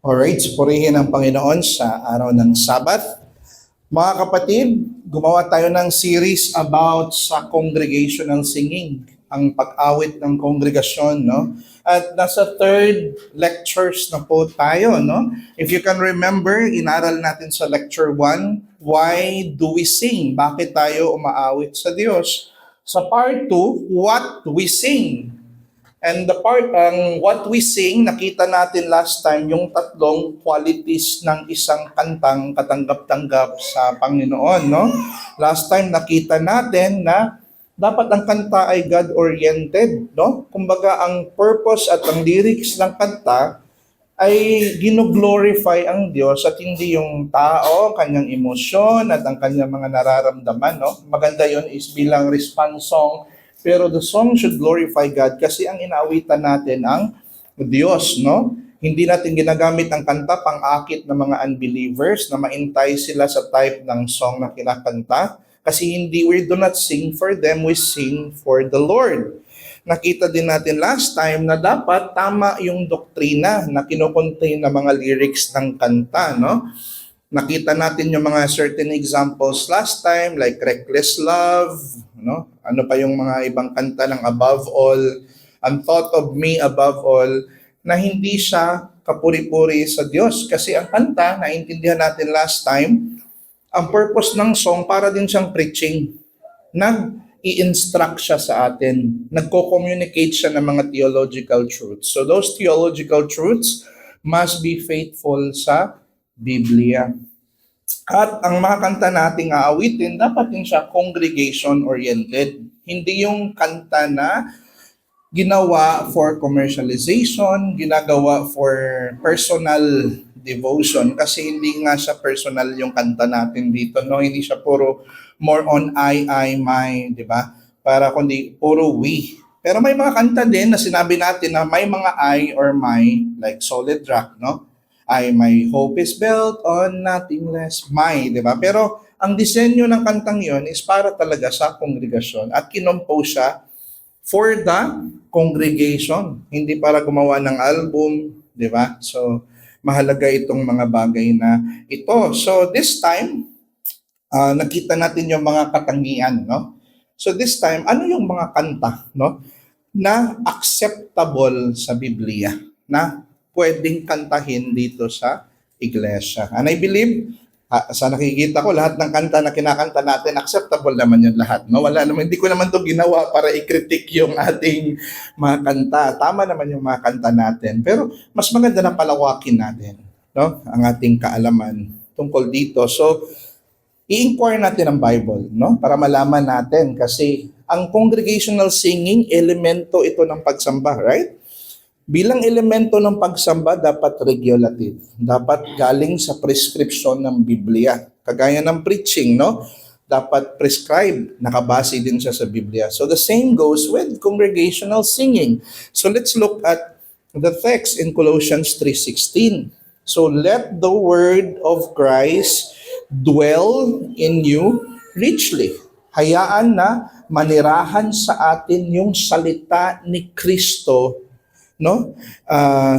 Alright, purihin ang Panginoon sa araw ng Sabat. Mga kapatid, gumawa tayo ng series about sa congregational singing, ang pag-awit ng kongregasyon, no? At nasa third lectures na po tayo, no? If you can remember, inaral natin sa lecture 1, why do we sing? Bakit tayo umaawit sa Diyos? Sa part 2, what we sing? And the part what we sing, nakita natin last time yung tatlong qualities ng isang kantang katanggap-tanggap sa Panginoon, no? Last time nakita natin na dapat ang kanta ay God-oriented, no? Kumbaga ang purpose at ang lyrics ng kanta ay gino-glorify ang Diyos at hindi yung tao, kanyang emosyon at ang kanyang mga nararamdaman, no? Maganda yon is bilang response song. Pero the song should glorify God kasi ang inaawitan natin ang Diyos, no? Hindi natin ginagamit ang kanta pang-akit ng mga unbelievers na maintay sila sa type ng song na kinakanta. Kasi we do not sing for them, we sing for the Lord. Nakita din natin last time na dapat tama yung doktrina na kinukontain ng mga lyrics ng kanta, no? Nakita natin yung mga certain examples last time like reckless love, no? Ano pa yung mga ibang kanta ng above all, unthought of me above all, na hindi siya kapuri-puri sa Diyos. Kasi ang kanta, naintindihan natin last time, ang purpose ng song para din siyang preaching. Nag-i-instruct siya sa atin. Nagko-communicate siya ng mga theological truths. So those theological truths must be faithful sa Biblia. At ang mga kanta nating aawitin, dapat din siya congregation-oriented. Hindi yung kanta na ginawa for commercialization, ginagawa for personal devotion. Kasi hindi nga siya personal yung kanta natin dito. No? Hindi siya puro more on I, my, di ba? Para kundi puro we. Pero may mga kanta din na sinabi natin na may mga I or my, like Solid Rock, no? My hope is built on nothing less, my, di ba? Pero ang disenyo ng kantang yon is para talaga sa kongregasyon at kinompose siya for the congregation, hindi para gumawa ng album, di ba? So, mahalaga itong mga bagay na ito. So, this time, nakita natin yung mga katangian, no? So, this time, ano yung mga kanta, no? Na acceptable sa Biblia, na pwedeng kantahin dito sa iglesia. And I believe, sa nakikita ko, lahat ng kanta na kinakanta natin, acceptable naman yun lahat. No? Wala naman, hindi ko naman to ginawa para i-critique yung ating mga kanta. Tama naman yung mga kanta natin. Pero mas maganda na palawakin natin, no? Ang ating kaalaman tungkol dito. So, i-inquire natin ang Bible, no? Para malaman natin kasi ang congregational singing, elemento ito ng pagsamba, right? Bilang elemento ng pagsamba, dapat regulative. Dapat galing sa prescription ng Biblia. Kagaya ng preaching, no? Dapat prescribed, nakabase din siya sa Biblia. So the same goes with congregational singing. So let's look at the text in Colossians 3:16. So let the word of Christ dwell in you richly. Hayaan na manirahan sa atin yung salita ni Kristo, no?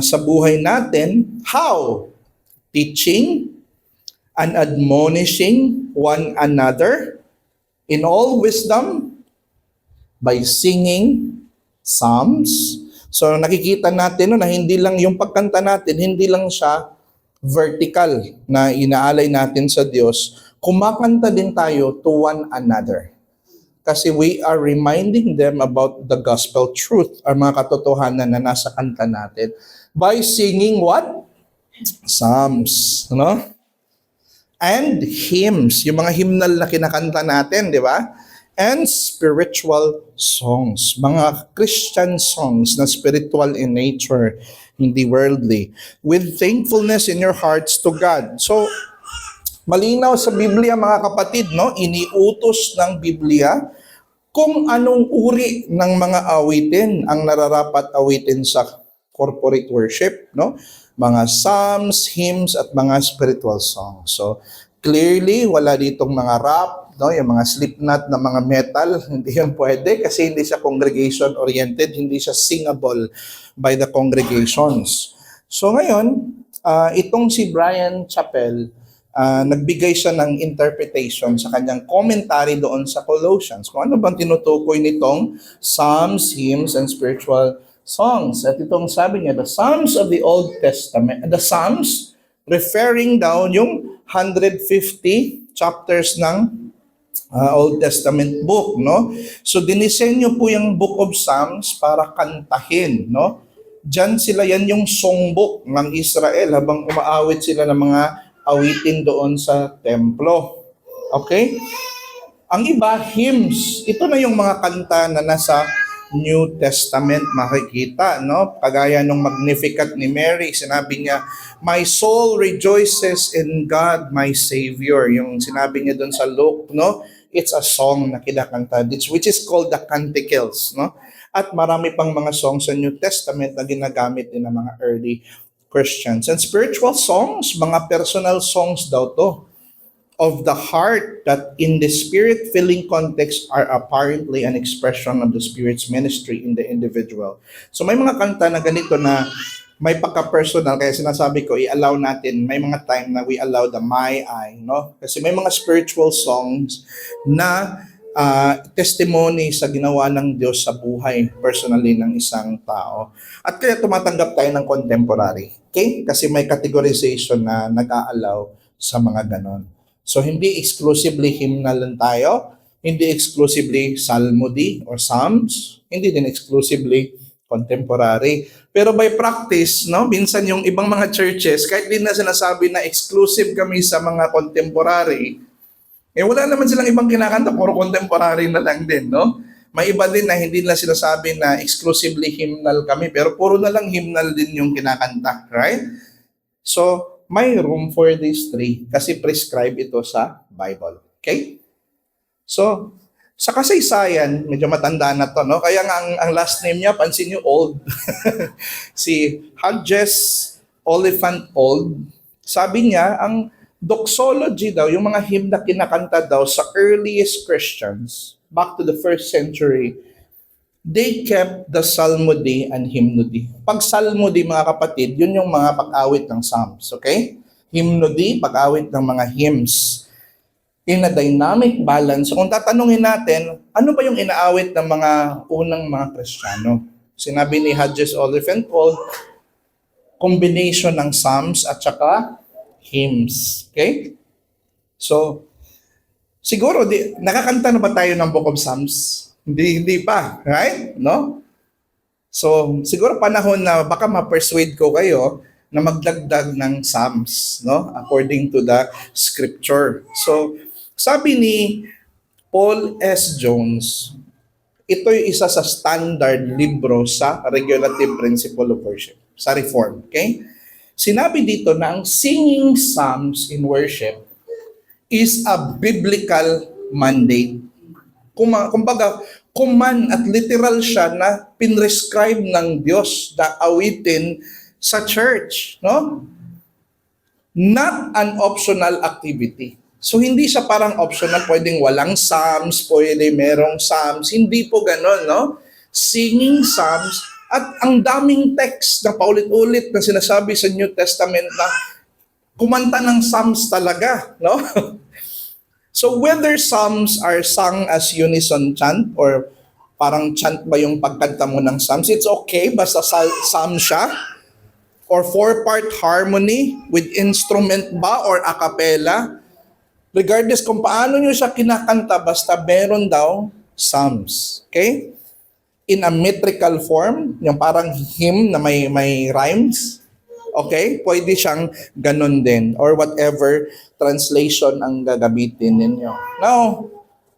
Sa buhay natin. How? Teaching and admonishing one another in all wisdom by singing psalms. So nakikita natin, no, na hindi lang yung pagkanta natin, hindi lang siya vertical na inaalay natin sa Diyos. Kumakanta din tayo to one another. Kasi we are reminding them about the gospel truth, ang mga katotohanan na nasa kanta natin, by singing what? Psalms, no? And hymns, yung mga hymnal na kinakanta natin, di ba? And spiritual songs, mga Christian songs na spiritual in nature, hindi worldly, with thankfulness in your hearts to God. So, malinaw sa Biblia, mga kapatid, no? Iniutos ng Biblia kung anong uri ng mga awitin ang nararapat awitin sa corporate worship, no? Mga psalms, hymns, at mga spiritual songs. So, clearly, wala ditong mga rap, no? Yung mga Slipknot na mga metal, hindi yan pwede kasi hindi siya congregation-oriented, hindi siya singable by the congregations. So ngayon, itong si Brian Chappell, nagbigay siya ng interpretation sa kanyang commentary doon sa Colossians. Kung ano bang tinutukoy nitong Psalms, hymns, and spiritual songs. At itong sabi niya, the Psalms of the Old Testament, the Psalms referring down yung 150 chapters ng Old Testament book, no? So dinisenyo po yung Book of Psalms para kantahin, no? Diyan sila, yan yung songbook ng Israel habang umaawit sila ng mga awitin doon sa templo. Okay? Ang iba, hymns. Ito na yung mga kanta na nasa New Testament makikita, no? Kagaya nung Magnificat ni Mary, sinabi niya, "My soul rejoices in God, my Savior." Yung sinabi niya doon sa Luke, no? It's a song na kinakanta, which is called the Canticles, no? At marami pang mga songs sa New Testament na ginagamit din ng mga early Christians. And spiritual songs, mga personal songs daw to, of the heart that in the spirit-filling context are apparently an expression of the Spirit's ministry in the individual. So may mga kanta na ganito na may pagka-personal, kaya sinasabi ko, i-allow natin, may mga time na we allow the my I, no? Kasi may mga spiritual songs na testimony sa ginawa ng Diyos sa buhay personally ng isang tao. At kaya tumatanggap tayo ng contemporary. Okay? Kasi may categorization na nag-a-allow sa mga ganon. So, hindi exclusively hymnal lang tayo, hindi exclusively psalmody or psalms, hindi din exclusively contemporary. Pero by practice, no, minsan yung ibang mga churches, kahit din na sinasabi na exclusive kami sa mga contemporary, wala naman silang ibang kinakanta, puro contemporary na lang din, no? May iba din na hindi nila sinasabi na exclusively hymnal kami, pero puro na lang hymnal din yung kinakanta, right? So, may room for these three kasi prescribe ito sa Bible. Okay? So, sa kasaysayan, medyo matanda na to, no? Kaya nga ang last name niya, pansin niyo, Old. Si Hodges Oliphant Old. Sabi niya, ang doxology daw, yung mga hymn na kinakanta daw sa earliest Christians, back to the first century, they kept the psalmody and hymnody. Pag psalmody, mga kapatid, yun yung mga pag-awit ng Psalms, okay? Hymnody, pag-awit ng mga hymns. In a dynamic balance. So kung tatanungin natin, ano ba yung inaawit ng mga unang mga Kristiyano? Sinabi ni Hodges Oliphant Old, combination ng Psalms at saka hymns. Okay? So, siguro, nakakanta na ba tayo ng Book of Psalms? Hindi pa, right? No? So, siguro panahon na baka ma-persuade ko kayo na magdagdag ng Psalms, no? According to the scripture. So, sabi ni Paul S. Jones, ito yung isa sa standard libro sa Regulative Principle of Worship, sa Reform, okay? Sinabi dito na ang singing Psalms in worship is a biblical mandate. Kumbaga, command at literal siya na pinrescribe ng Diyos na awitin sa church, no? Not an optional activity. So hindi siya parang optional, pwedeng walang psalms, pwede merong psalms, hindi po gano'n, no? Singing psalms at ang daming text na paulit-ulit na sinasabi sa New Testament na kumanta ng psalms talaga, no? So whether psalms are sung as unison chant or parang chant ba yung pagkanta mo ng psalms, it's okay, basta psalm siya. Or four-part harmony with instrument ba or a cappella. Regardless kung paano nyo siya kinakanta, basta meron daw psalms. Okay? In a metrical form, yung parang hymn na may rhymes. Okay? Pwede siyang ganun din. Or whatever translation ang gagamitin ninyo. Now,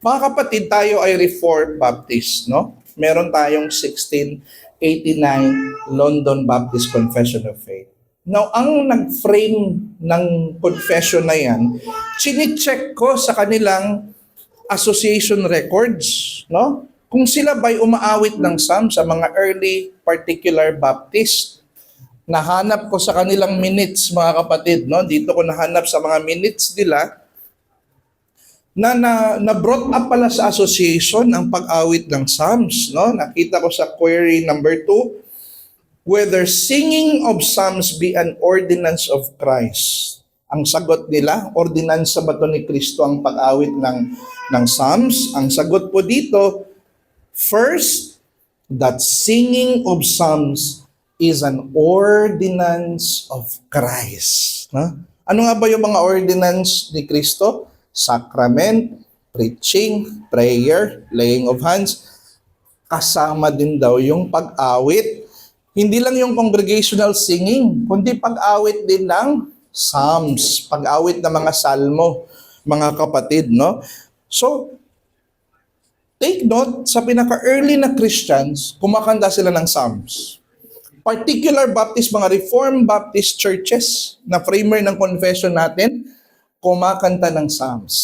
mga kapatid, tayo ay Reformed Baptist, no? Meron tayong 1689 London Baptist Confession of Faith. Now, ang nag-frame ng confession na yan, chine-check ko sa kanilang association records, no? Kung sila ba'y umaawit ng psalm sa mga early particular Baptist. Nahanap ko sa kanilang minutes, mga kapatid, no? Dito ko nahanap sa mga minutes nila na brought up pala sa association ang pag-awit ng psalms, no? Nakita ko sa query number 2, whether singing of psalms be an ordinance of Christ. Ang sagot nila, ordinansa ba ito ni Kristo ang pag-awit ng psalms? Ang sagot po dito, first, that singing of psalms is an ordinance of Christ. No? Ano nga ba yung mga ordinance ni Kristo? Sacrament, preaching, prayer, laying of hands. Kasama din daw yung pag-awit. Hindi lang yung congregational singing, kundi pag-awit din ng psalms, pag-awit ng mga salmo, mga kapatid, no? So, take note, sa pinaka-early na Christians, kumakanta sila ng psalms. Particular Baptist, mga Reformed Baptist churches na framer ng confession natin, kumakanta ng psalms.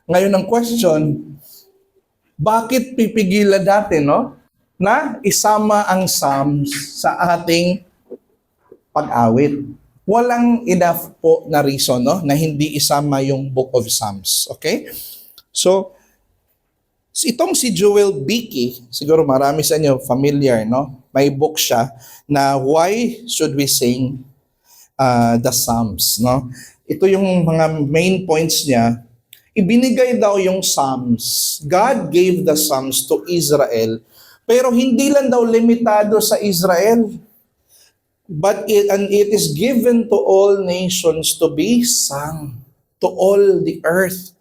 Ngayon ang question, bakit pipigilan natin, no, na isama ang psalms sa ating pag-awit? Walang enough po na reason, no, na hindi isama yung Book of Psalms. Okay? So, itong si Joel Beeke, siguro marami sa inyo familiar, no? May book siya na Why Should We Sing the Psalms, no? Ito yung mga main points niya. Ibinigay daw yung Psalms. God gave the Psalms to Israel, pero hindi lang daw limitado sa Israel. But it is given to all nations to be sung, to all the earth.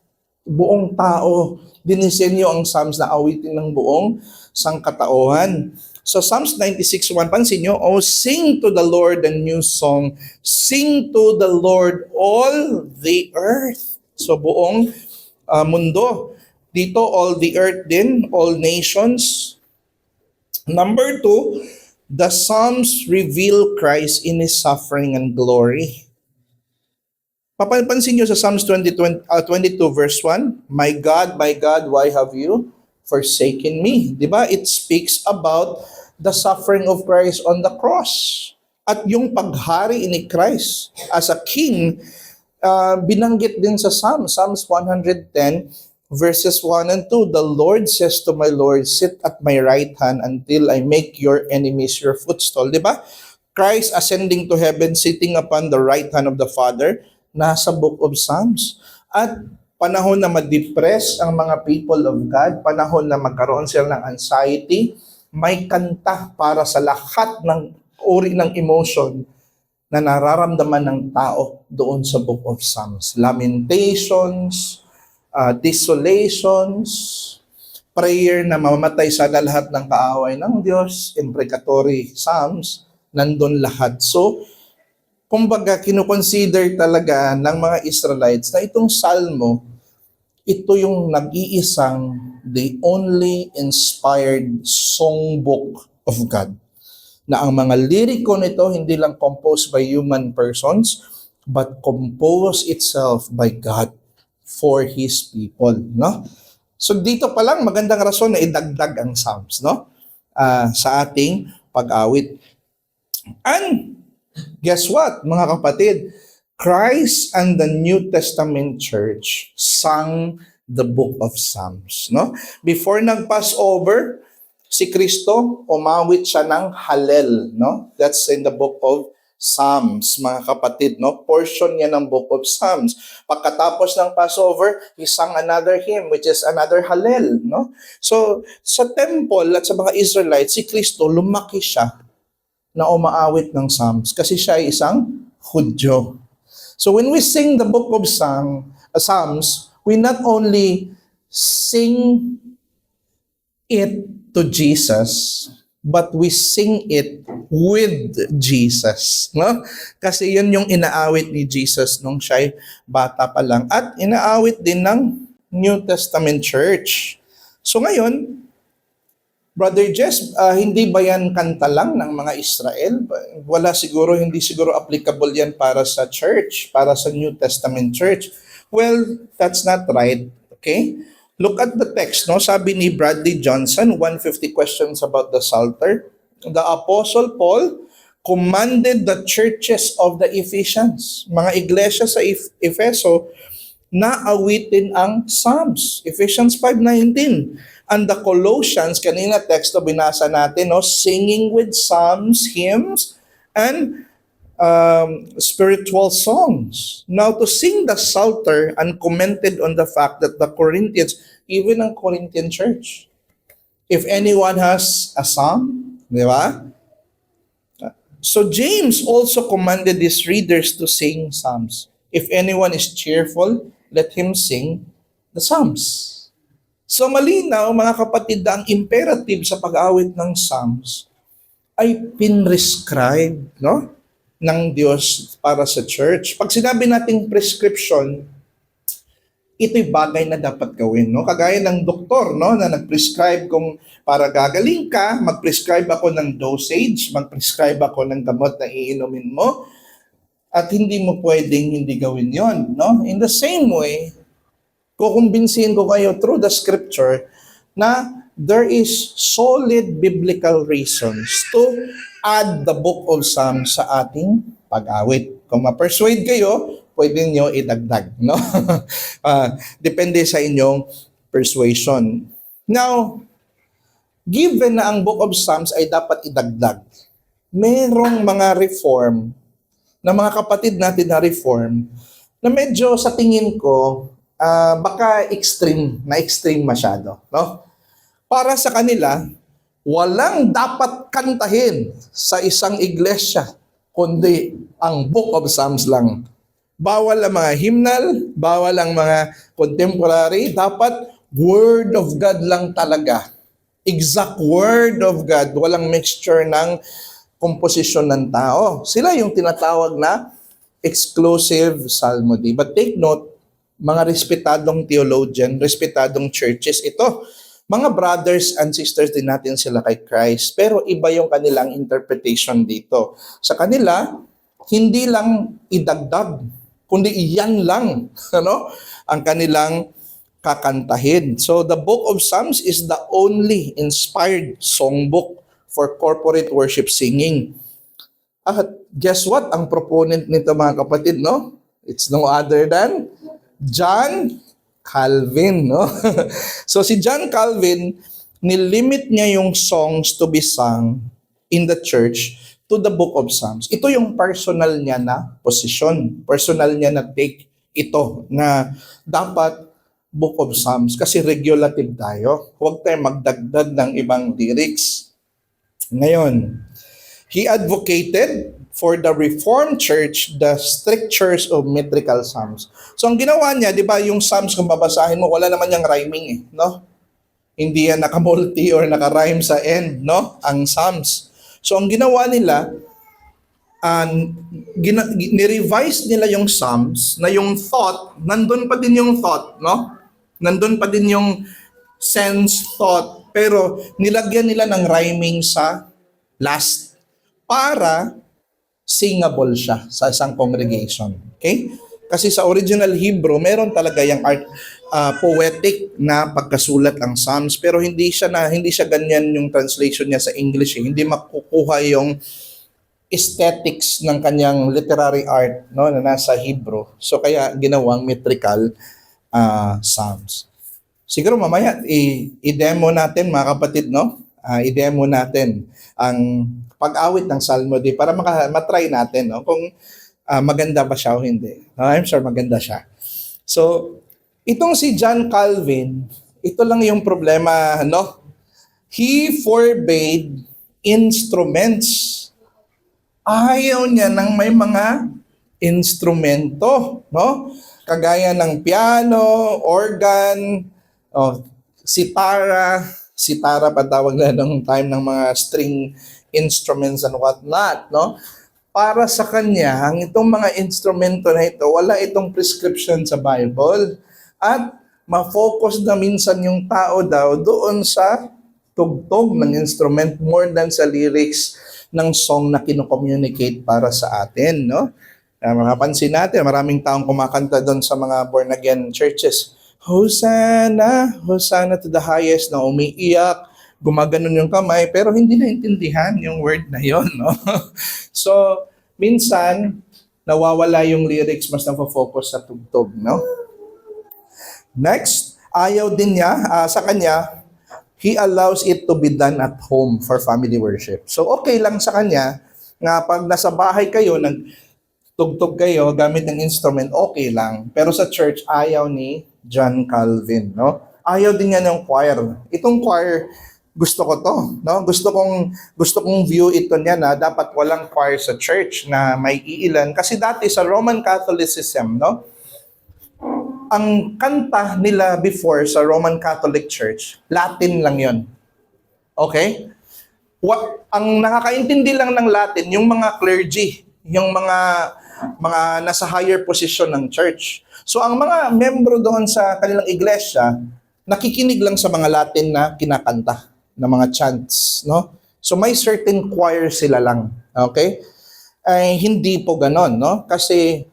Buong tao, dinisenyo ang Psalms na awitin ng buong sangkatauhan. So Psalms 96:1, pansin nyo, oh, sing to the Lord a new song. Sing to the Lord all the earth. So buong mundo. Dito, all the earth din, all nations. Number 2, the Psalms reveal Christ in His suffering and glory. Papansin nyo sa Psalms 22 verse 1, my God, why have you forsaken me? Diba? It speaks about the suffering of Christ on the cross. At yung paghari ni Christ as a king, binanggit din sa Psalms 110 verses 1 and 2, the Lord says to my Lord, sit at my right hand until I make your enemies your footstool. Diba? Christ ascending to heaven, sitting upon the right hand of the Father, nasa Book of Psalms. At panahon na ma-depress ang mga people of God, panahon na magkaroon sila ng anxiety, may kanta para sa lahat ng uri ng emotion na nararamdaman ng tao doon sa Book of Psalms. Lamentations, desolations, prayer na mamamatay sa lahat ng kaaway ng Diyos, imprecatory psalms, nandun lahat. So, kumbaga, kinukonsider talaga ng mga Israelites na itong salmo, ito yung nag-iisang the only inspired songbook of God. Na ang mga liriko nito hindi lang composed by human persons, but composed itself by God for His people, no? So dito pa lang magandang rason na idagdag ang Psalms, no? Sa ating pag-awit. And guess what, mga kapatid? Christ and the New Testament Church sang the Book of Psalms, no? Before nag-Passover, si Kristo umawit siya ng Hallel, no? That's in the Book of Psalms, mga kapatid, no? Portion niya ng Book of Psalms. Pagkatapos ng Passover, he sang another hymn, which is another Hallel, no? So, sa temple at sa mga Israelites, si Kristo, lumaki siya na umaawit ng Psalms kasi siya ay isang Hudyo. So, when we sing the Book of Psalms, we not only sing it to Jesus, but we sing it with Jesus, no? Kasi yun yung inaawit ni Jesus nung siya'y bata pa lang at inaawit din ng New Testament Church. So ngayon, Brother Jess, hindi ba yan kanta lang ng mga Israel? Hindi siguro applicable yan para sa church, para sa New Testament Church. Well, that's not right, okay? Look at the text, no? Sabi ni Bradley Johnson, 150 questions about the Psalter. The Apostle Paul commanded the churches of the Ephesians, mga iglesia sa Efeso, na awitin ang Psalms. Ephesians 5:19. And the Colossians, kanina teksto binasa natin, no? Singing with psalms, hymns, and spiritual songs. Now, to sing the Psalter and commented on the fact that the Corinthians, even ang Corinthian church, if anyone has a psalm, di ba? So James also commanded his readers to sing psalms. If anyone is cheerful, let him sing the psalms. So malinaw, mga kapatid, ang imperative sa pag-awit ng psalms ay pinrescribe, no, ng Diyos para sa church. Pag sinabi nating prescription, ito'y bagay na dapat gawin, no? Kagaya ng doktor, no, na nag-prescribe kung para gagaling ka, mag-prescribe ako ng dosage, mag-prescribe ako ng gamot na iinumin mo, at hindi mo pwedeng hindi gawin yon, no? In the same way, kukumbinsihin ko kayo through the scripture na there is solid biblical reasons to add the book of Psalms sa ating pag-awit. Kung ma-persuade kayo, pwede nyo idagdag, no? Depende sa inyong persuasion. Now, given na ang book of Psalms ay dapat idagdag, merong mga reform na mga kapatid natin na reform na medyo sa tingin ko baka extreme masyado, no? Para sa kanila, walang dapat kantahin sa isang iglesia kundi ang Book of Psalms lang. Bawal ang mga hymnal, bawal ang mga contemporary, dapat Word of God lang talaga. Exact Word of God, walang mixture ng komposisyon ng tao. Sila yung tinatawag na exclusive psalmody. But take note, mga respetadong theologian, respetadong churches, ito, mga brothers and sisters din natin sila kay Christ, pero iba yung kanilang interpretation dito. Sa kanila, hindi lang idagdag, kundi iyan lang, ano, ang kanilang kakantahin. So the Book of Psalms is the only inspired songbook for corporate worship singing. At guess what? Ang proponent nito, mga kapatid, no? It's no other than John Calvin, no? So si John Calvin, nilimit niya yung songs to be sung in the church to the Book of Psalms. Ito yung personal niya na posisyon. Personal niya na take ito na dapat Book of Psalms kasi regulative tayo. Huwag tayong magdagdag ng ibang lyrics. Ngayon, he advocated for the Reformed Church the strictures of metrical psalms. So ang ginawa niya, di ba, yung psalms kung babasahin mo, wala naman yung rhyming eh, no? Hindi yan nakamulti or nakarhyme sa end, no? Ang psalms. So ang ginawa nila, nirevise nila yung psalms na yung thought, nandun pa din yung thought, no? Nandun pa din yung sense, thought, pero nilagyan nila ng rhyming sa last para singable siya sa isang congregation. Okay? Kasi sa original Hebrew, meron talaga yung poetic na pagkasulat ang Psalms, pero hindi siya ganyan yung translation niya sa English. Eh. Hindi makukuha yung aesthetics ng kanyang literary art, no, na nasa Hebrew. So kaya ginawang metrical Psalms. Siguro mamaya i-demo natin, mga kapatid, no? I-demo natin ang pag-awit ng psalmody para matry natin, no, kung maganda ba siya o hindi. I'm sure maganda siya. So, itong si John Calvin, ito lang yung problema, no? He forbade instruments. Ayaw niya ng may mga instrumento, no? Kagaya ng piano, organ, sitara pa tawag na nung time ng mga string instruments and whatnot, no? Para sa kanya, ang itong mga instrumento na ito, wala itong prescription sa Bible. At ma-focus na minsan yung tao daw doon sa tugtog ng instrument more than sa lyrics ng song na kino-communicate para sa atin, no? Mapapansin natin, maraming taong kumakanta doon sa mga born-again churches. Hosanna, Hosanna to the highest, na umiiyak, gumaganon yung kamay, pero hindi naintindihan yung word na yon, no? So, minsan, nawawala yung lyrics, mas nafo-focus sa tugtog, no? Next, ayaw din niya, sa kanya, he allows it to be done at home for family worship. So okay lang sa kanya nga pag nasa bahay kayo, nagtugtog kayo gamit ng instrument, okay lang. Pero sa church, ayaw ni John Calvin, no? Ayaw din niya ng choir. Itong choir, gusto ko to, no? Gusto kong view ito niya na dapat walang choir sa church na may iilan kasi dati sa Roman Catholicism, no? Ang kanta nila before sa Roman Catholic Church, Latin lang 'yon. Okay? Ang nakakaintindi lang ng Latin yung mga clergy, yung mga nasa higher position ng church. So ang mga membro doon sa kanilang iglesia, nakikinig lang sa mga Latin na kinakanta, na mga chants, no? So may certain choir sila lang, okay? Ay hindi po ganon, no? Kasi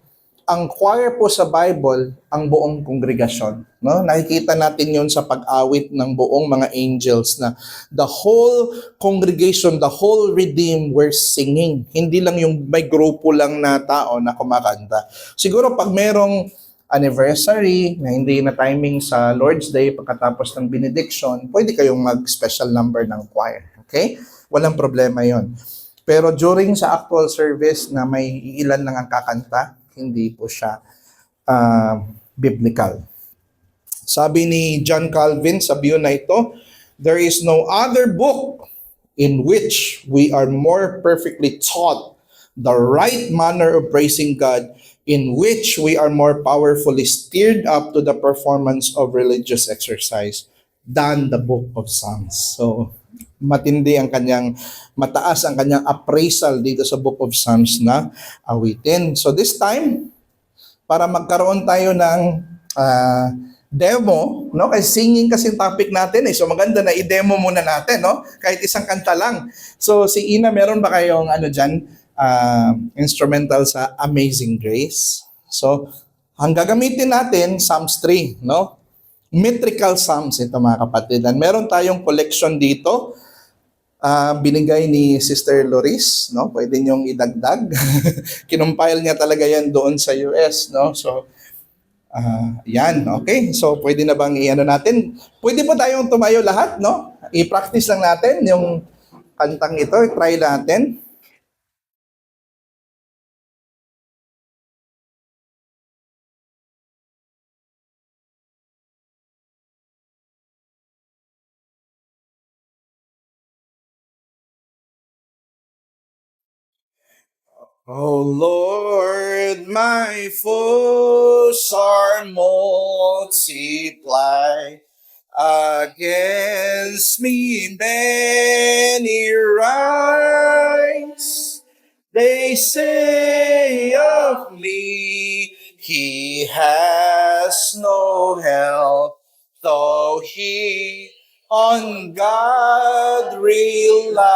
ang choir po sa Bible, ang buong kongregasyon. No? Nakikita natin yun sa pag-awit ng buong mga angels na the whole congregation, the whole redeemed were singing. Hindi lang yung may grupo lang na tao na kumakanta. Siguro pag merong anniversary na hindi na timing sa Lord's Day pagkatapos ng benediction, pwede kayong mag-special number ng choir. Okay? Walang problema yon. Pero during sa actual service na may ilan lang ang kakanta, hindi po siya biblical. Sabi ni John Calvin sa view na ito, there is no other book in which we are more perfectly taught the right manner of praising God, in which we are more powerfully steered up to the performance of religious exercise than the book of Psalms. So, matindi ang mataas ang kanyang appraisal dito sa Book of Psalms na awitin. So this time, para magkaroon tayo ng demo, no? Kasi singing kasi yung topic natin eh. So maganda na i-demo muna natin, no? Kahit isang kanta lang. So si Ina, meron ba kayong instrumental sa Amazing Grace? So ang gagamitin natin, Psalms 3, no? Metrical Psalms ito mga kapatid. And meron tayong collection dito. Binigay ni Sister Loris, no? Pwede niyong idagdag. Kinumpile niya talaga yan doon sa US, no? So, yan, okay. So, pwede na bang i-ano natin? Pwede po tayong tumayo lahat, no? I-practice lang natin yung kantang ito. Try natin. Oh Lord, my foes are multiplied. Against me many rise. They say of me, he has no help, though he on God relies.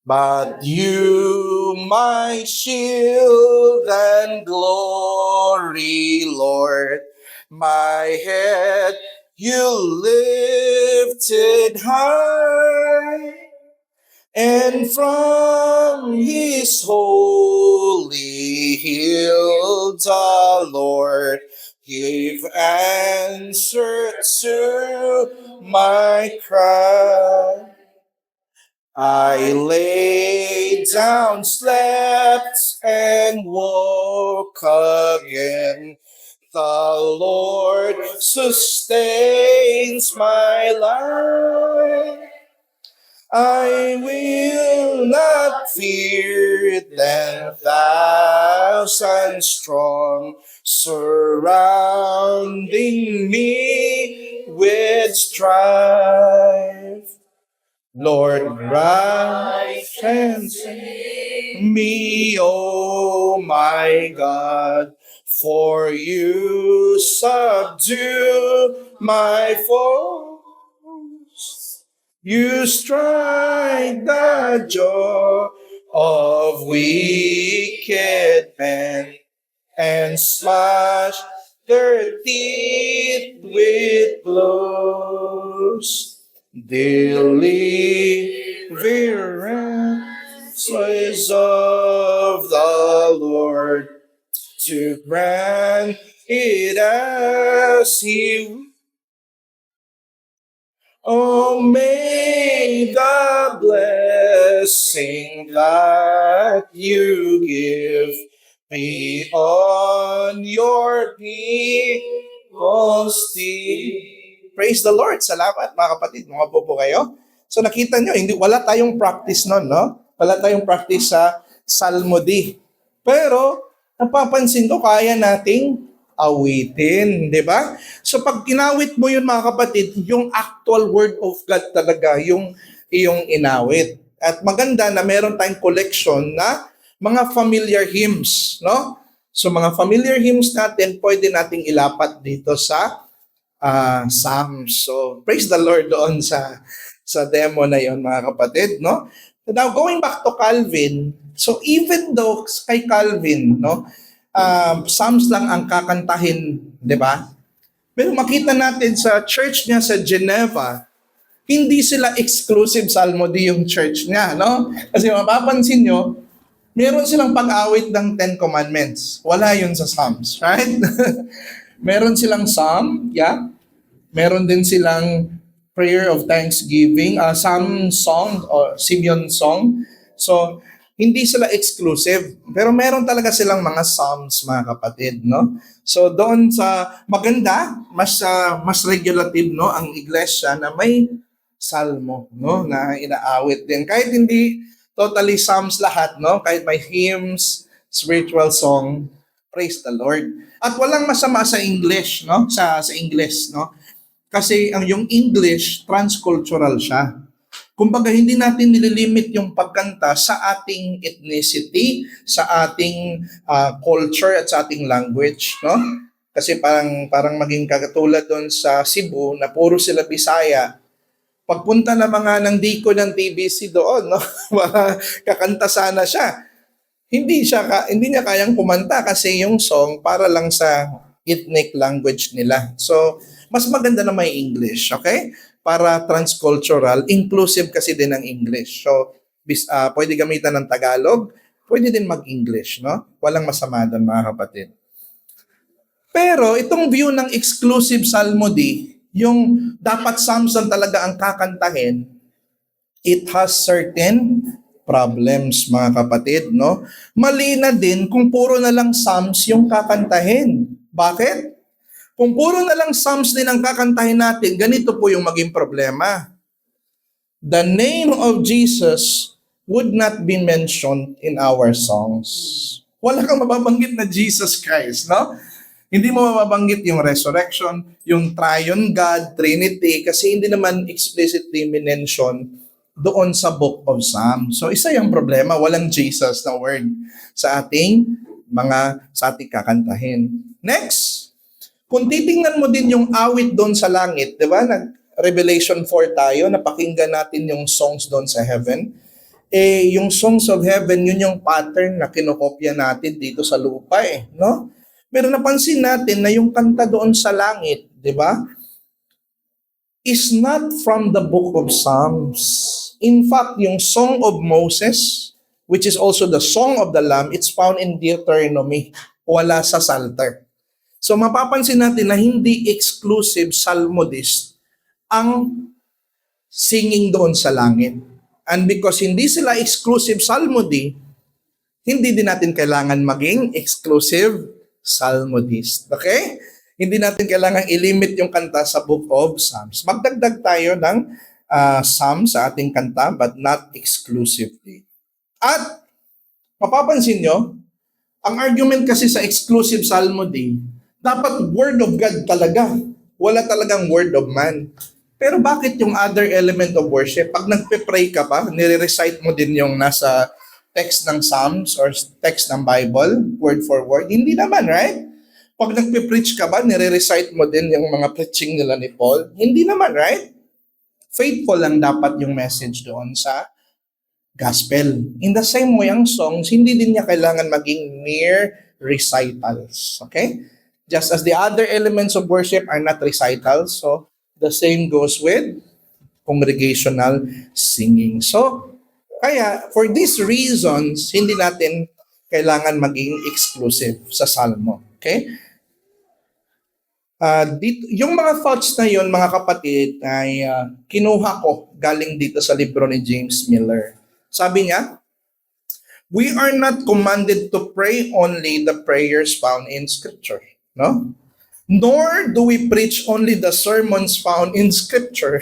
But you, my shield and glory, Lord, my head you lifted high, and from his holy hill the Lord gave answer to my cry. I lay down, slept, and woke again. The Lord sustains my life. I will not fear 10,000 strong, surrounding me with strife. Lord, rise and save me, oh my God, for you subdue my foes. You strike the jaw of wicked men and smash their teeth with blows. Deliverance is of the Lord to grant it as you. Oh, may the blessing that you give be on your people's teeth. Praise the Lord. Salamat mga kapatid. Mga po kayo. So nakita nyo, wala tayong practice nun, no? Wala tayong practice sa psalmody. Pero, napapansin ko, kaya nating awitin, di ba? So pag inawit mo yun mga kapatid, yung actual word of God talaga, yung iyong inawit. At maganda na meron tayong collection na mga familiar hymns, no? So mga familiar hymns natin, pwede nating ilapat dito sa Psalms. So praise the Lord doon sa demo na yon mga kapatid, no? Now going back to Calvin, so even though kay Calvin, no, Psalms lang ang kakantahin, di ba? Pero makita natin sa church niya sa Geneva, hindi sila exclusive psalmody yung church niya, no? Kasi mapapansin nyo, meron silang pag-awit ng Ten Commandments. Wala yun sa Psalms, right? Meron silang Psalm, yeah. Meron din silang prayer of thanksgiving, Psalm song or Simeon song. So, hindi sila exclusive, pero meron talaga silang mga psalms, mga kapatid, no? So doon sa maganda, mas regulative, no, ang iglesia na may salmo, no, na inaawit din. Kahit hindi totally psalms lahat, no, kahit may hymns, spiritual song, praise the Lord. At walang masama sa English, no, sa English, no? Kasi ang yung English transcultural siya. Kumbaga, hindi natin nililimit yung pagkanta sa ating ethnicity, sa ating culture at sa ating language, no? Kasi parang maging katulad doon sa Cebu na puro sila Bisaya. Pagpunta na mga ng diko ng TBC doon, no? Kakanta sana siya. Hindi niya kayang kumanta kasi yung song para lang sa ethnic language nila. So, mas maganda na may English, okay? Para transcultural, inclusive kasi din ang English. So, pwede gamitan ng Tagalog, pwede din mag-English, no? Walang masama doon, mga kapatid. Pero itong view ng exclusive psalmody, yung dapat psalms lang talaga ang kakantahin, it has certain problems, mga kapatid, no? Mali na din kung puro na lang psalms yung kakantahin. Bakit? Kung puro na lang psalms din ang kakantahin natin, ganito po yung maging problema. The name of Jesus would not be mentioned in our songs. Wala kang mababanggit na Jesus Christ, no? Hindi mo mababanggit yung resurrection, yung triune God, Trinity, kasi hindi naman explicitly mention doon sa Book of Psalms. So isa yung problema, walang Jesus na word sa ating kakantahin. Next, kung titingnan mo din yung awit doon sa langit, di ba? Revelation 4 tayo, napakinggan natin yung songs doon sa heaven. Yung songs of heaven, yun yung pattern na kinokopya natin dito sa lupa, no? Pero napansin natin na yung kanta doon sa langit, di ba? Is not from the book of Psalms. In fact, yung Song of Moses, which is also the Song of the Lamb, it's found in Deuteronomy, wala sa Psalter. So mapapansin natin na hindi exclusive psalmodist ang singing doon sa langit. And because hindi sila exclusive psalmody, hindi din natin kailangan maging exclusive psalmodist. Okay? Hindi natin kailangan ilimit yung kanta sa Book of Psalms. Magdagdag tayo ng psalm sa ating kanta, but not exclusively. At mapapansin nyo, ang argument kasi sa exclusive psalmody, dapat word of God talaga. Wala talagang word of man. Pero bakit yung other element of worship, pag nagpe-pray ka pa, nire-recite mo din yung nasa text ng Psalms or text ng Bible, word for word? Hindi naman, right? Pag nagpe-preach ka ba, nire-recite mo din yung mga preaching nila ni Paul? Hindi naman, right? Faithful lang dapat yung message doon sa gospel. In the same way, ang songs, hindi din niya kailangan maging mere recitals. Okay? Just as the other elements of worship are not recitals, so the same goes with congregational singing. So, kaya, for these reasons, hindi natin kailangan maging exclusive sa salmo. Okay? Yung mga thoughts na yon, mga kapatid, ay kinuha ko galing dito sa libro ni James Miller. Sabi niya, we are not commanded to pray only the prayers found in Scripture, no? Nor do we preach only the sermons found in Scripture.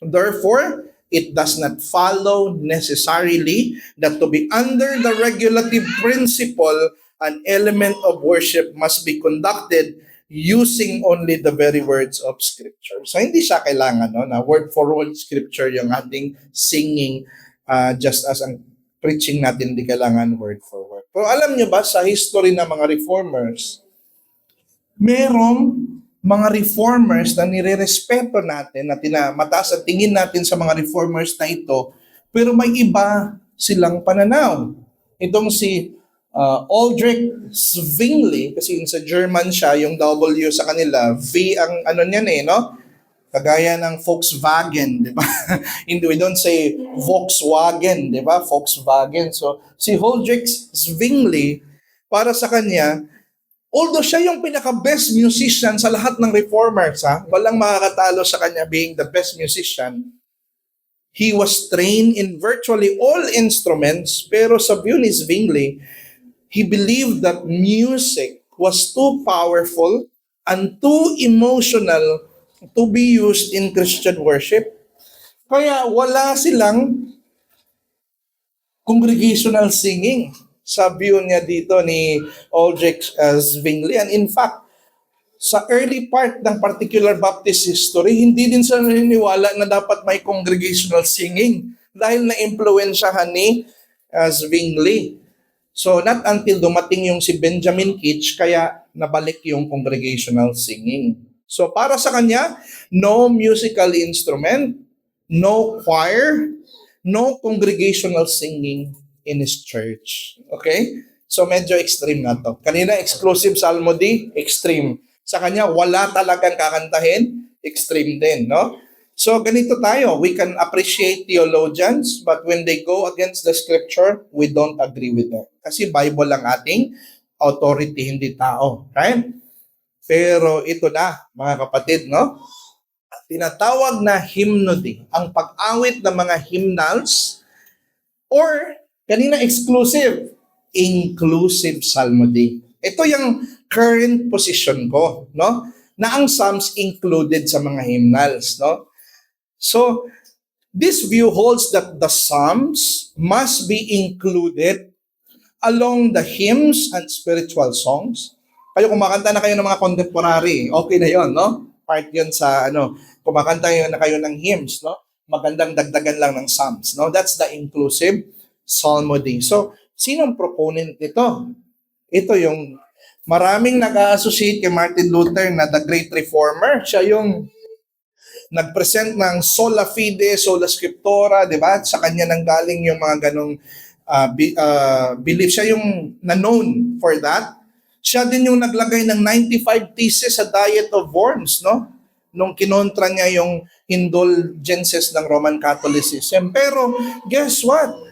Therefore, it does not follow necessarily that to be under the regulative principle, an element of worship must be conducted using only the very words of Scripture. So hindi siya kailangan na word for word Scripture yung ating singing, just as ang preaching natin hindi kailangan word for word. Pero alam nyo ba, sa history ng mga reformers, merong mga reformers na nirerespeto natin, na mataas at tingin natin sa mga reformers na ito, pero may iba silang pananaw. Itong si Aldrich Zwingli, kasi sa German siya, yung W sa kanila, V ang ano niyan no? Kagaya ng Volkswagen, di ba? We don't say Volkswagen, di ba? Volkswagen. So, si Aldrich Zwingli, para sa kanya, although siya yung pinaka-best musician sa lahat ng reformers, walang makakatalo sa kanya being the best musician, he was trained in virtually all instruments, pero sa view ni Zwingli, he believed that music was too powerful and too emotional to be used in Christian worship. Kaya wala silang congregational singing sa view niya dito ni Aldrich Zwingli. And in fact, sa early part ng particular Baptist history, hindi din sila naniniwala na dapat may congregational singing dahil na-impluensyahan ni Zwingli. So not until dumating yung si Benjamin Keach, kaya nabalik yung congregational singing. So para sa kanya, no musical instrument, no choir, no congregational singing in his church. Okay? So medyo extreme na to. Kanina, exclusive psalmody, extreme. Sa kanya, wala talagang kakantahin, extreme din, no? So ganito tayo, we can appreciate theologians, but when they go against the scripture, we don't agree with them. Kasi Bible ang ating authority, hindi tao. Right? Pero ito na, mga kapatid, no? Tinatawag na hymnody, ang pag-awit ng mga hymnals, or kanina exclusive, inclusive psalmody. Ito yung current position ko, no? Na ang Psalms included sa mga hymnals, no? So, this view holds that the Psalms must be included along the hymns and spiritual songs. Kayo kumakanta na kayo ng mga contemporary, okay na yon, no? Part yun sa kumakanta na kayo ng hymns, no? Magandang dagdagan lang ng Psalms, no? That's the inclusive psalmody. So, sinong proponent nito? Ito yung maraming nag-associate kay Martin Luther na the Great Reformer. Siya yung nag-present ng sola fide, sola scriptura, di ba? Sa kanya nanggaling yung mga ganong belief. Siya yung na-known for that. Siya din yung naglagay ng 95 theses sa Diet of Worms, no? Nung kinontra niya yung indulgences ng Roman Catholicism. Pero guess what?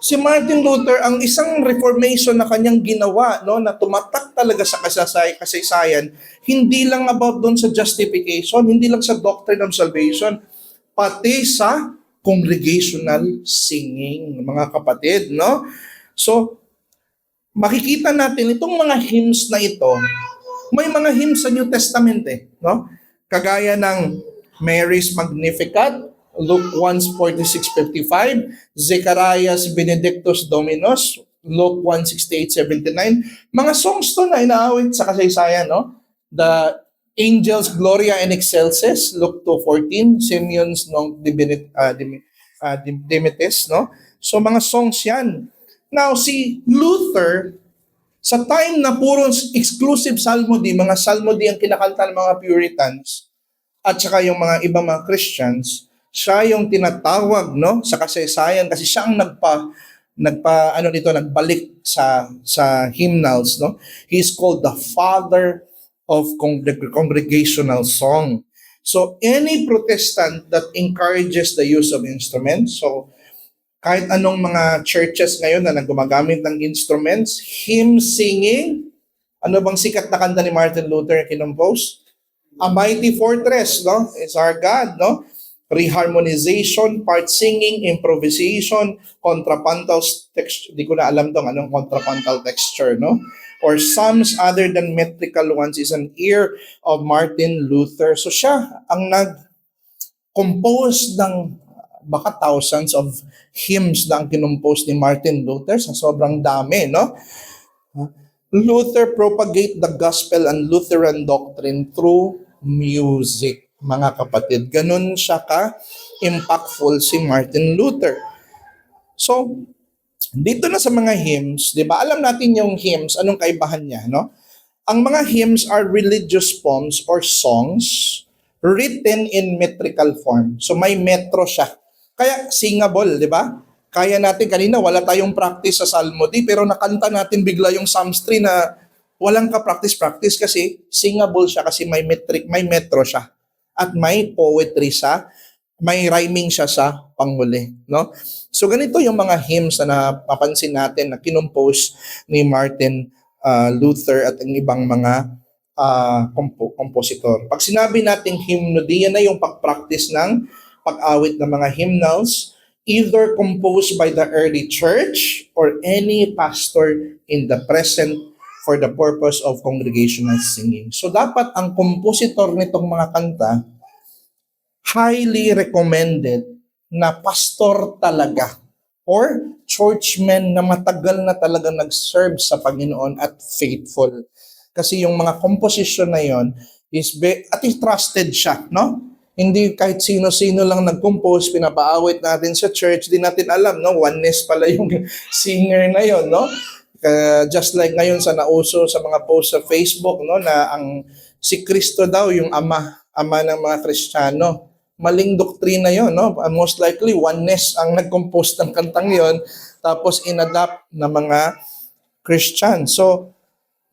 Si Martin Luther, ang isang reformation na kanyang ginawa, no, na tumatak talaga sa kasaysayan, hindi lang about doon sa justification, hindi lang sa doctrine of salvation, pati sa congregational singing, mga kapatid, no? So, makikita natin itong mga hymns na ito, may mga hymns sa New Testament no? Kagaya ng Mary's Magnificat, Luke 1:46-55, Zechariah's Benedictus Dominus, Luke 1:68-79. Mga songs to na inaawit sa kasaysayan, no? The Angels Gloria in Excelsis, Luke 2:14, Simeon's Nunc Dimittis, no? So mga songs yan. Now, si Luther, sa time na puro exclusive psalmody, mga psalmody ang kinakanta ng mga Puritans, at saka yung mga ibang mga Christians, siya yung tinatawag, no, sa kasaysayan kasi siya ang nagbalik sa hymnals, no. He is called the father of the congregational song. So any Protestant that encourages the use of instruments, so kahit anong mga churches ngayon na gumagamit ng instruments, hymn singing, ano bang sikat na kanta ni Martin Luther kinompose? A mighty fortress, no, is our God, no? Reharmonization, part singing, improvisation, contrapuntal texture. Di ko na alam tong anong contrapuntal texture, no? Or psalms other than metrical ones is an ear of Martin Luther. So siya ang nag-compose ng baka thousands of hymns na ang kinumpose ni Martin Luther sa sobrang dami, no? Luther propagate the gospel and Lutheran doctrine through music, mga kapatid. Ganun siya ka-impactful si Martin Luther. So, dito na sa mga hymns, di ba? Alam natin yung hymns, anong kaibahan niya, no? Ang mga hymns are religious poems or songs written in metrical form. So, may metro siya. Kaya singable, di ba? Kaya natin kanina, wala tayong practice sa Salmody, pero nakanta natin bigla yung Psalms 3 na walang ka-practice-practice kasi singable siya kasi may metro siya. At may poetry siya, may rhyming siya sa panghuli, no? So ganito yung mga hymns na napapansin natin na kinompose ni Martin Luther at ang ibang mga kompositor. Pag sinabi nating hymnody, yan na yung pag-practice ng pag-awit ng mga hymnals, either composed by the early church or any pastor in the present for the purpose of congregational singing. So dapat ang kompositor nitong mga kanta, highly recommended na pastor talaga or churchmen na matagal na talaga nag-serve sa Panginoon at faithful. Kasi yung mga composition na yon is at least trusted siya, no? Hindi kahit sino-sino lang nag-compose, pinapaawit natin sa church, di natin alam, no? Oneness pala yung singer na yon, no? Just like ngayon sa nauso sa mga post sa Facebook, no, na si Kristo daw yung ama ng mga Kristiyano. Maling doktrina yon, no? Most likely oneness ang nag-compose ng kantang yon, tapos inadapt na mga Christian. So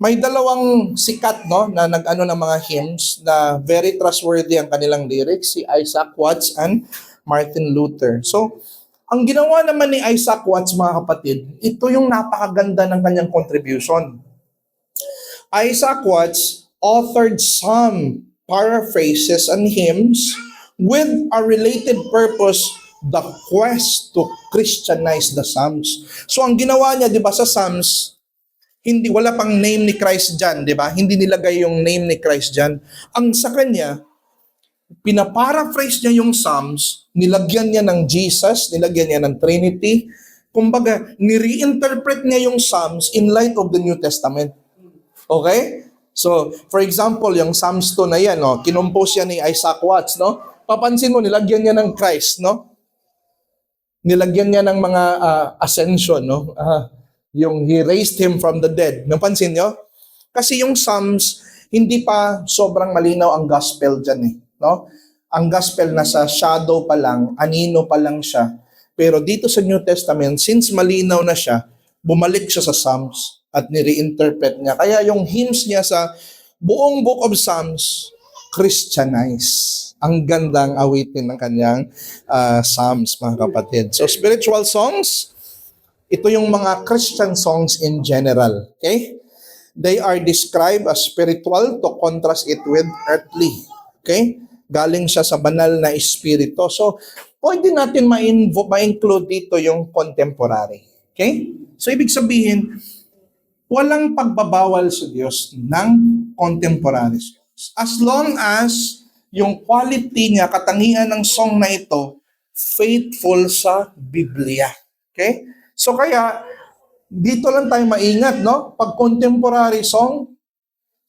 may dalawang sikat, no, na nag-ano ng mga hymns na very trustworthy ang kanilang lyrics, si Isaac Watts and Martin Luther. So, ang ginawa naman ni Isaac Watts, mga kapatid, ito yung napakaganda ng kanyang contribution. Isaac Watts authored some paraphrases and hymns with a related purpose, the quest to Christianize the Psalms. So, ang ginawa niya, di ba, sa Psalms, wala pang name ni Christ dyan, di ba? Hindi nilagay yung name ni Christ dyan. Ang sa kanya, pinaparaphrase niya yung Psalms, nilagyan niya ng Jesus, nilagyan niya ng Trinity. Kumbaga, ni-reinterpret niya yung Psalms in light of the New Testament. Okay? So, for example, yung Psalms 2 na yan, no? Kinompose yan ni Isaac Watts, no? Papansin mo, nilagyan niya ng Christ, no? Nilagyan niya ng mga ascension, no? Yung he raised him from the dead. Napansin nyo? Kasi yung Psalms, hindi pa sobrang malinaw ang gospel dyan eh. No? Ang gospel nasa shadow pa lang, anino pa lang siya. Pero dito sa New Testament, since malinaw na siya, bumalik siya sa Psalms at ni-reinterpret niya. Kaya yung hymns niya sa buong book of Psalms, Christianize. Ang gandang awitin ng kanyang Psalms, mga kapatid. So spiritual songs, ito yung mga Christian songs in general. Okay? They are described as spiritual to contrast it with earthly. Okay? Galing siya sa banal na espiritu. So, pwede natin ma-include dito yung contemporary. Okay? So, ibig sabihin, walang pagbabawal sa Diyos ng contemporary songs. As long as yung quality niya, katangian ng song na ito, faithful sa Biblia. Okay? So kaya, dito lang tayo maingat, no? Pag contemporary song,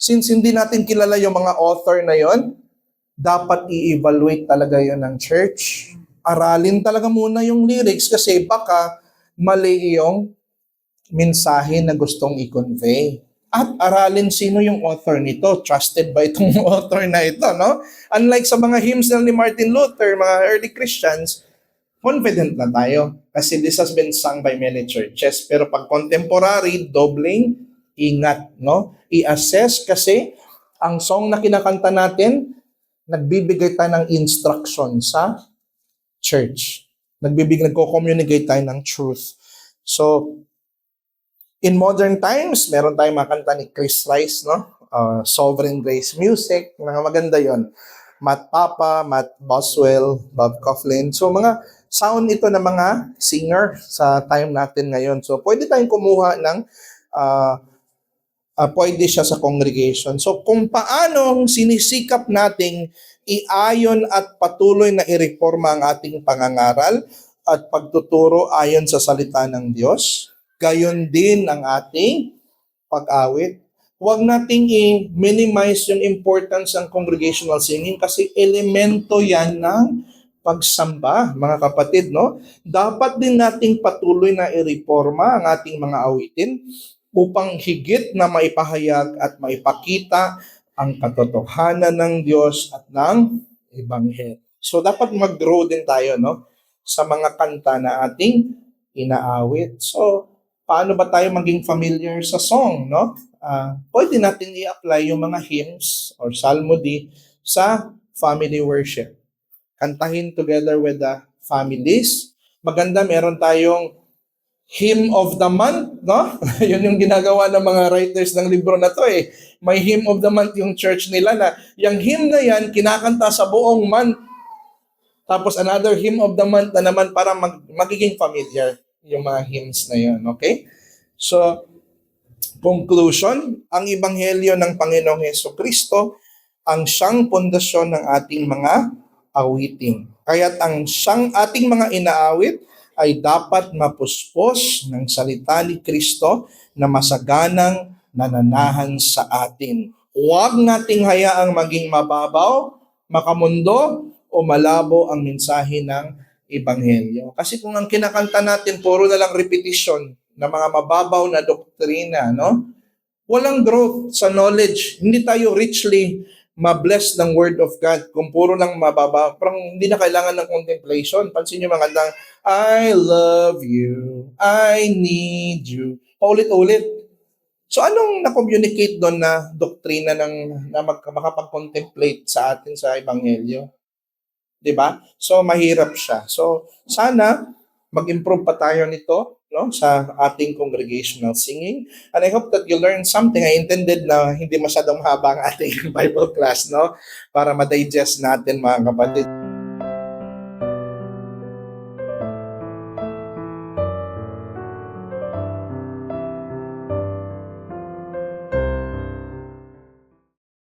since hindi natin kilala yung mga author na yon, dapat i-evaluate talaga yon ng church. Aralin talaga muna yung lyrics kasi baka mali yung mensahe na gustong i-convey. At aralin sino yung author nito. Trusted ba itong author na ito, no? Unlike sa mga hymns ni Martin Luther, mga early Christians, confident na tayo kasi this has been sung by many churches. Pero pag contemporary, dobling ingat, no? I-assess kasi ang song na kinakanta natin, nagbibigay tayo ng instruction sa church. Nagko-communicate tayo ng truth. So, in modern times, meron tayong makanta ni Chris Rice, no? Sovereign Grace Music, mga maganda yon. Matt Papa, Matt Boswell, Bob Coughlin. So mga sound ito ng mga singer sa time natin ngayon. So pwede tayong kumuha ng pwede siya sa congregation. So kung paanong sinisikap nating iayon at patuloy na ireforma ang ating pangangaral at pagtuturo ayon sa salita ng Diyos, gayon din ang ating pag-awit. Huwag nating i-minimize yung importance ng congregational singing kasi elemento yan ng pagsamba, mga kapatid, no? Dapat din nating patuloy na ireforma ang ating mga awitin upang higit na maipahayag at maipakita ang katotohanan ng Diyos at ng Ebanghelyo. So dapat mag-grow din tayo, no, sa mga kanta na ating inaawit. So paano ba tayo maging familiar sa song, no? Pwede natin i-apply yung mga hymns or psalmody sa family worship. Kantahin together with the families. Maganda, meron tayong hymn of the month, no? Yun yung ginagawa ng mga writers ng libro na to eh. May hymn of the month yung church nila na yung hymn na yan, kinakanta sa buong month. Tapos another hymn of the month na naman para magiging familiar yung mga hymns na yun, okay? So, conclusion, ang Ebanghelyo ng Panginoong Hesukristo ang siyang pundasyon ng ating mga awitin. Kaya't ang siyang ating mga inaawit ay dapat mapuspos ng salita ni Kristo na masaganang nananahan sa atin. Huwag nating hayaang maging mababaw, makamundo, o malabo ang mensahe ng Ebanghelyo. Kasi kung ang kinakanta natin puro na lang repetition na mga mababaw na doktrina, no? Walang growth sa knowledge. Hindi tayo richly ma-bless ng Word of God kung puro lang mababaw. Parang hindi na kailangan ng contemplation. Pansin nyo mga kantang, I love you, I need you. Paulit-ulit. So anong na-communicate doon na doktrina na makapag-contemplate sa atin sa Ebanghelyo? 'Di ba? So mahirap siya. So sana mag-improve pa tayo nito, no, sa ating congregational singing. And I hope that you learn something. I intended na hindi masyadong haba ang ating Bible class, no, para ma-digest natin mga kapatid.